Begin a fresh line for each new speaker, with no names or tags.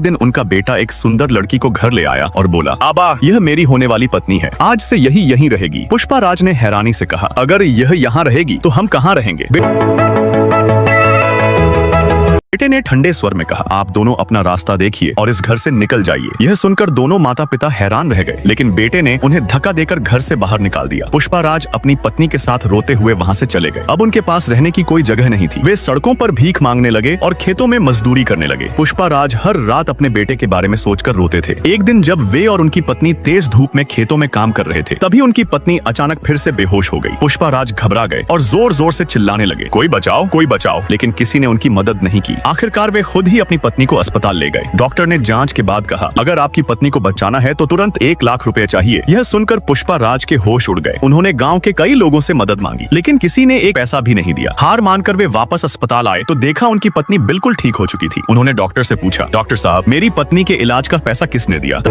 दिन उनका बेटा एक सुंदर लड़की को घर ले आया और बोला, आबा, यह मेरी होने वाली पत्नी है, आज से यही यहीं रहेगी। पुष्पा राज ने हैरानी से कहा, अगर यह यहाँ रहेगी तो हम कहाँ रहेंगे? बेटे ने ठंडे स्वर में कहा, आप दोनों अपना रास्ता देखिए और इस घर से निकल जाइए। यह सुनकर दोनों माता पिता हैरान रह गए, लेकिन बेटे ने उन्हें धक्का देकर घर से बाहर निकाल दिया। पुष्पा राज अपनी पत्नी के साथ रोते हुए वहां से चले गए। अब उनके पास रहने की कोई जगह नहीं थी। वे सड़कों पर भीख मांगने लगे और खेतों में मजदूरी करने लगे। पुष्पा राज हर रात अपने बेटे के बारे में सोचकर रोते थे। एक दिन जब वे और उनकी पत्नी तेज धूप में खेतों में काम कर रहे थे, तभी उनकी पत्नी अचानक फिर से बेहोश हो गई। पुष्पा राज घबरा गए और जोर जोर से चिल्लाने लगे, कोई बचाओ, कोई बचाओ, लेकिन किसी ने उनकी मदद नहीं की। आखिरकार वे खुद ही अपनी पत्नी को अस्पताल ले गए। डॉक्टर ने जांच के बाद कहा, अगर आपकी पत्नी को बचाना है तो तुरंत 1 लाख रुपए चाहिए। यह सुनकर पुष्पा राज के होश उड़ गए। उन्होंने गांव के कई लोगों से मदद मांगी, लेकिन किसी ने एक पैसा भी नहीं दिया। हार मानकर वे वापस अस्पताल आए तो देखा उनकी पत्नी बिल्कुल ठीक हो चुकी थी। उन्होंने डॉक्टर से पूछा, डॉक्टर साहब, मेरी पत्नी के इलाज का पैसा किसने दिया?